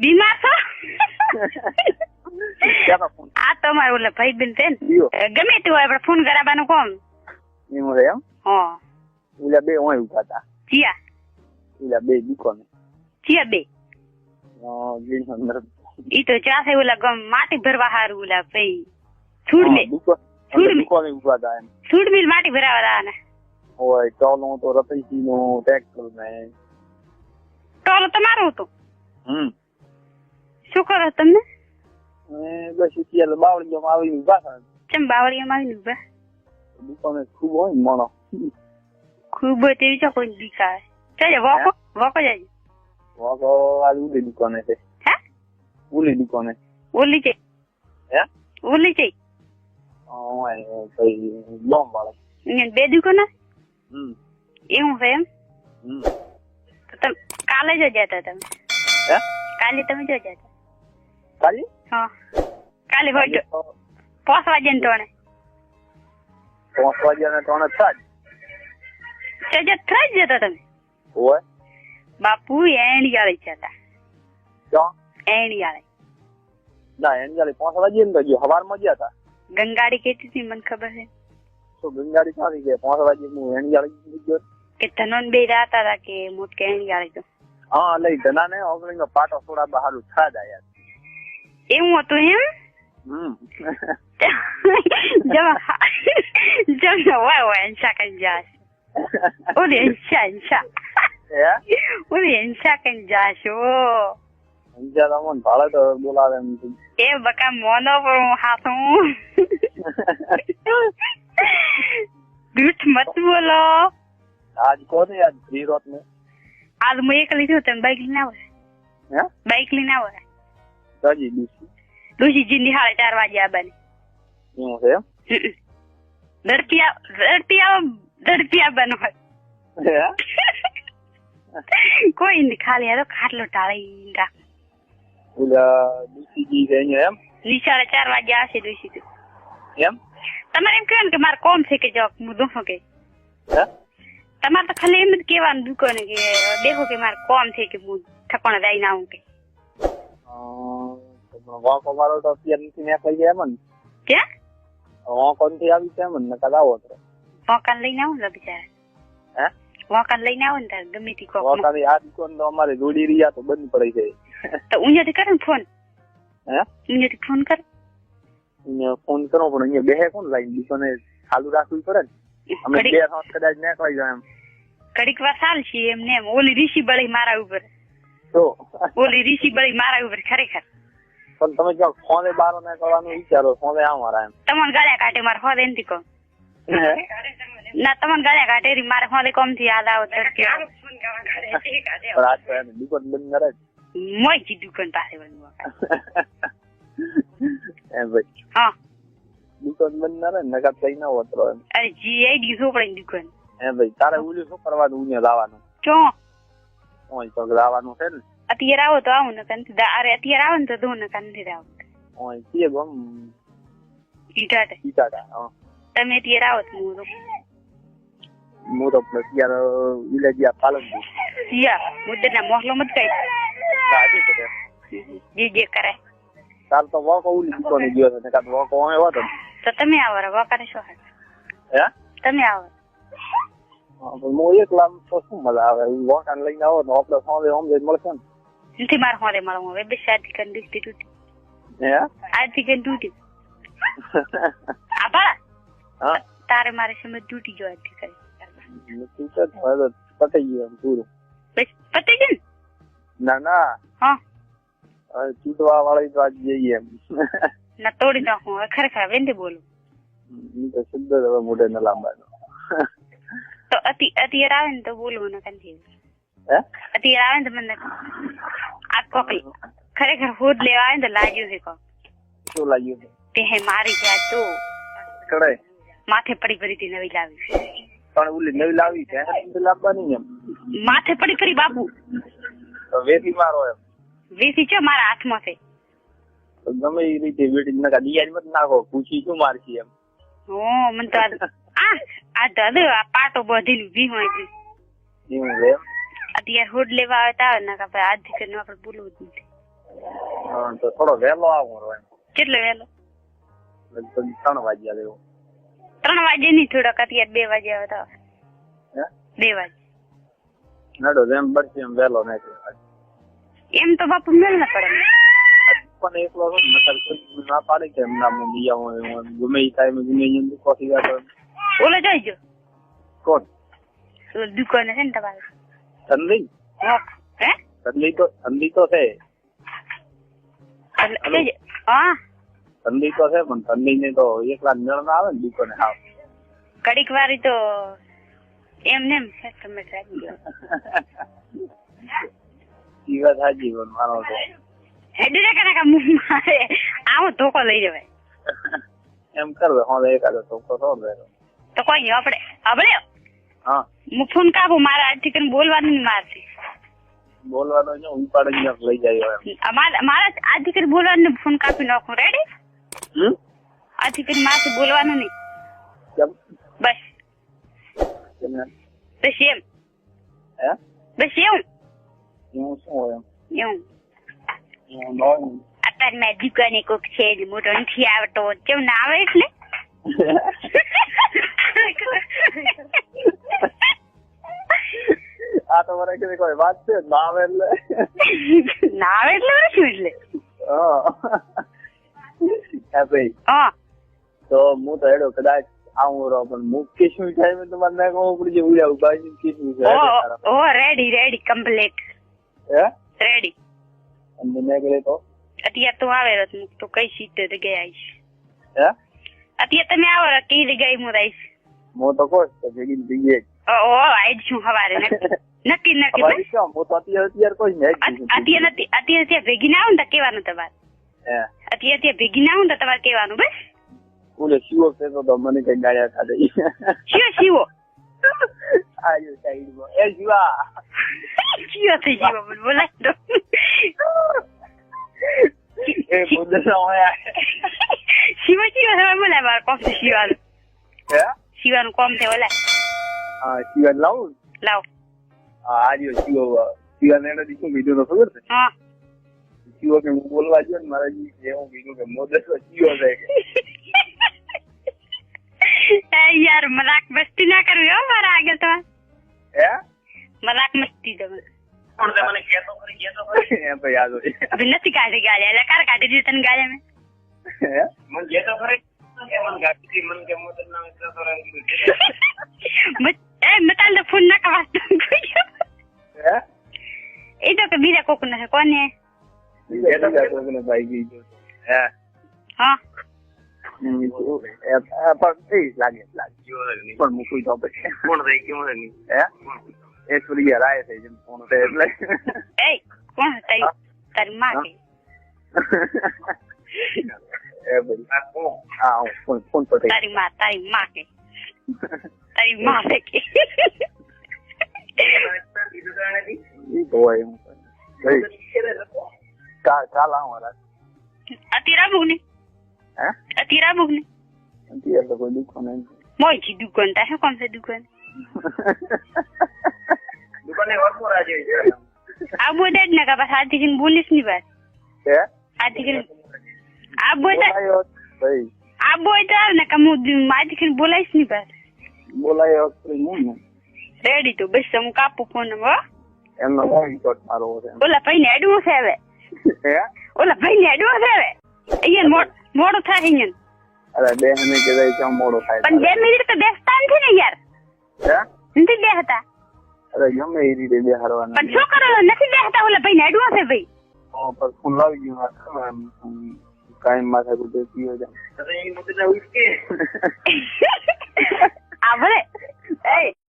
બીમાર છો? ફોન આ તમારે ઓલા ભાઈ બેન છે ને લ્યો. ગમે તે હોય આપણે ફોન કરાવવાનું કોમ. એમ રે એમ હા ઓલા બે હોય ઉભા હતા ચિયા ઓલા બે દુકાને ચિયા બે ગ્રીન અંદર ઈ તો ચાસે ઓલા ગમ માટી ભરવા હારું ઓલા ભાઈ છૂડ મે દુકાને ઉભા હતા એમ છૂડ મિલ માટી ભરાવા દા ને હોય ટોલો તો રતઈસી નો ટ્રેક્ટર ને ટોલો તમારો હતો. શું કરો તમને? બસ અત્યારે બાવળીઓમાં આવીને ઉભા હતા ચમ બાવળીયામાં આવીને ઉભા? દુકાને ખૂબ હોય ને મણો ખૂબ તેવી છે કોઈ દીકા ચાલે વોકો વોકો જાય વાગો આ ઉલી દુકાને છે હે ઉલી દુકાને ઓલી છે હે ઓલી છે કઈ બોમ્બ વાળા અહીંયા બે દુકાન એવું છે એમ હમ તો તમે કાલે જ જતા તમે હે કાલે તમે જો જતા કાલી હા કાલે હોય તો 5 વાગે ને તોણે 5 વાગ્યા ને 3 સજત થઈ જતા તમે હોય બાપુ એની આલે જતા ક્યાં એની આલે ના એની જાલે 5 વાગ્યા ને તો જો હવારમાં ગયા હતા ગંગાડી કેતી હતી મને ખબર છે તો ગંગાડી ક્યાંથી ગયા 5 વાગ્યે હું એની જાલે ગયો કે ધનન બે રાતા હતા કે મોટ કે એની આલે તો હા લઈ ધના ને ઓગળીનો પાટો થોડા બહાર છાડ આયા એવું હતું એમ જમ હોય એન્સા કઈ જાસ ઓલી એન્સા ઓલી એન્સા કઈ જાશો અંજાર મન ભાડે તો બોલાવે એમ એ બકા મોનો પર હાથું દૂધ મત બોલો આજ કોને આજ ધીરોત ને આજ હું એકલી છું તમે બાઈક લઈને આવો હે બાઈક લઈને આવો તાજી દુસી દુસી જીની 4:30 વાગે આબાની એવું છે દરપિયા બનો કોઈ નહીં ખાલી આ ખાટલો ટાળી રાખ ઓલા દુસી જી છે એમ નિશાળે 4 વાગે આવશે દુસી તો એમ તમારે એમ કહેવાનું કે મારે કોમ છે કે જો હું દોહો કે હે તમારે તો ખાલી એમ જ કહેવાનું દુકાને કે દેખો કે મારે કોમ છે કે હું ઠકોણા જઈને આવું કે વાંકો મારો તો અત્યારે નથી નીકળી ગયા એમ ને ક્યાં વાંકો નથી આવી છે એમ ને કદાવો તો વાંકાન લઈને આવું ને બિચારા હે વાંકાન લઈને આવો ને તાર ગમે તે કોક વાંકાની આ દુકાન તો અમારે જોડી રહ્યા તો બંધ પડી છે તો ઉંજાથી કરે ને ફોન હે ઉંજાથી ફોન કર અહીંયા ફોન કરો પણ અહીંયા બેહે કોણ લાઈન દુકાને ચાલુ રાખવી પડે ને અમે બે હાથ કદાચ નીકળી જાય એમ ઘડીક વાર ચાલશે એમને એમ ઓલી ઋષિ બળી મારા ઉપર તો ઓલી ઋષિ બળી મારા ઉપર ખરેખર પણ તમે જો ફોને બાર નીકળવાનું વિચારો ફોને આ મારા એમ તમને ગાળ્યા કાઢે મારે હોદે નથી કહો ના તમને ગાળ્યા કાઢે મારે હોદે કોમ થી યાદ આવો દુકાન બંધ કરે મોઈ દુકાન પાસે એમ ભાઈ હા દુકાન બંધ ના રહે નકા થઈ ના હોતો એમ અરે જી આઈ ચોપડી દુકાન એમ ભાઈ તારે ઉલ્યું શું કરવાનું ઉન્યા લાવવાનું ચો ઓય તો લાવવાનું છે ને અત્યારે આવો તો આવું ને કંથી અરે અત્યારે આવો ને તો દો ને કંથી આવો ઓય કે ગમ ઈટાટા હા તમે અત્યારે આવો તો હું તો અત્યારે વિલેજિયા પાલનપુર યા મુદ્દના મોહલો મત કઈ સાચી છે જે કરે તાર તો વોકો ઉલી દુકાને ગયો છે ને કાં વોકો હોય હોત તો તમે આવો રે વોકાને શું હે તમે આવો હું એકલા તો શું મજા આવે વોકાને લઈને આવો તો આપણે સાંજે આમ જઈને મળશે ને નથી મારે હોદે મળવું હવે બસ આથી કન દીધી તૂટી હે આથી કન તૂટી આબા હા તારે મારે સમજ તૂટી જો આથી કરી તું તો હવે પતી ગયું પૂરું બસ પતી ગયું ના ના હા ચૂંટવા વાળી તો આજ જઈએ એમ ના તોડી નાખું હવે ખરેખર વેંદે બોલું તો શબ્દ હવે મોઢે ન લાંબાનો તો અત્યારે આવે ને તો બોલવું ને કંથી હે અત્યારે આવે ને તો મને આ કોક ખરેખર હોદ લેવા આવે ને તો લાગ્યું છે કોક શું લાગ્યું તે હે મારી જાત તો કડાય માથે પડી પડી થી નવી લાવી પણ ઓલી નવી લાવી છે લાવવાની એમ માથે પડી પડી બાપુ તો વેથી મારો એમ વેસી છે મારા હાથમાં છે ગમે એ રીતે વેટી નકા દિયારી મત નાખો પૂછી શું મારશી એમ હો મને તો આ દાદા આ પાટો બધીને ઉભી હોય છે એવું છે અત્યારે હોડ લેવા આવતા આવે ને કે આજ થી આપણે બોલવું જ નથી તો થોડો વહેલો આવું એમ કેટલો વહેલો? લગભગ 3 વાગ્યા જેવો. 3 વાગે નહીં, થોડોક અત્યારે 2 વાગે આવતા. હે 2 વાગે નડો જેમ બનશે એમ વહેલો નીકળે. એમ તો બાપુ મેળ ના પડે. પણ એકલો છું ને નકર કોઈ ના પાડે કે એમ ના મમ્મી આવું ગમે એ ટાઈમે ગમે એમ કોફી વાળો ઓલો જોઈજો કોણ દુકાને છે ને તમારે ઠંડી હે ઠંડી તો છે. હા ઠંડી તો છે પણ ઠંડી ને તો એકલા મેળ ના આવે ને દુકાને હાવ કડીક વારી તો એમ ને એમ તમે રાખી દો. જીવા થાજી પણ મારો તો હેડું કાકા મારે આવો ધોકો લઈ જવાય એમ કરવે હા એકાદો ધોકો થોડ દે તો કોઈ નહીં. આપણે હા હું ફોન કાપું, મારા આજથી કરીને બોલવાનું નહીં મારથી. બોલવાનો છે ઉપાડે લઈ જાય મારા આજથી કરીને બોલવાનું ફોન કાપી નાખું. રેડી? આજથી કરીને મારથી બોલવાનું નહીં. બસ બસ એમ. હે બસ એવું હું શું હોય એવું એવું અત્યારે મેં દુકાને કોક છે મોટો નથી આવતો કેવું ના આવે એટલે આ તો મને કીધું કોઈ વાત છે ના આવે એટલે ના આવે એટલે શું એટલે હા તો હું તો એડો કદાચ આવું રહો પણ મુખ્ય શું થાય મેં તમારે ના કહું પડી ઉડ્યા ઉભા શું છે. ઓ રેડી રેડી કમ્પ્લીટ હે રેડી અને નીકળે તો અત્યારે તું આવે તો કઈ સીટ જગ્યાએ આવીશ. હે અત્યારે તમે આવો કઈ જગ્યાએ હું રહીશ. હું તો કહું ભેગી જઈએ આવીશ છું સવારે નક્કી હું તો અત્યારે કોઈ અત્યારે ત્યાં ભેગી ના આવું ને તો કેવાનું તમારે. અત્યારે ત્યાં ભેગી ના આવું ને તો તમારે કેવાનું. બસ બોલે શિવો છે તો મને કઈ ગાળ્યા ખાધે શિવો આયો સાઈડમાં એ જીવા શિવો થઈ જીવો બોલાય તો એ બોલના હોય શિવો તમે બોલાય મારા કોમ છે શિવાનું. હે શિવાનું કોમ છે બોલાય. હા શિવા લાવું લાવ. હા આર્યો શિવા ને શું કીધું તો ખબર છે? હા શિવો કે હું બોલવા ગયો ને મારા એવું કીધું કે મોદસ શિવો છે યાર મજાક મસ્તી ના કરવી હો મારા આગળ તો. હે મજાક મસ્તી તમે મને કેતો કરી એમ તો યાદ હોય નથી કાઢી ગાળ્યા એટલે કાર કાઢી દીધી તને ગાળ્યા મેં. હે મને કેતો કરે મને ગાડી મને કે મોદસ નામ એટલા સોરા મતાલ તો ફોન ના કવાતો. હે એ તો કે બીજા કોક ના કોને બીજા કોક ને ભાઈ ગઈ હે હા પણ મૂકવી તો પછી કોણ થઈ કેવું નહીં હે એ છોડી રાય થઈ જેમ કોણ છે એટલે એ કોણ તારી માં કે એ ભાઈ હા ફોન પર તારી માં કે તારી માં કે કાલ આવું અત્યારે આવું ને અત્યારે આવું ને અત્યારે તો કોઈ દુકાન નહીં મોજી દુકાન તા શું કામ છે દુકાન દુકાને વર્કો રાજે આ બોડા જ ને કા બસ આથી કરીને બોલીશ ની વાત હે આથી કરીને આ બોડા ભાઈ આ બોડા ને કા હું આથી કરીને બોલાઈશ ની વાત બોલાયો હું રેડી તો બસ હું કાપું ફોન હો એમનો ફોન કોટ મારો છે ઓલા ભાઈ ને એડવું છે હવે હે ઓલા ભાઈ ને એડવું છે હવે અહીંયા મોડું થાય અહીંયા. અરે બે ને કે જાય કેમ મોડું થાય પણ 2 મિનિટ તો બેસતા નથી ને યાર. હે નથી બેસતા. અરે ગમે એ રીતે બેહારવાના પણ શું કરો નથી બેસતા ઓલા ભાઈ ને એડવું છે ભાઈ. પર ફોન લાવી ગયું કાયમ માથા કુટે પીઓ જાય તો એ મત જાવ કે આવરે એ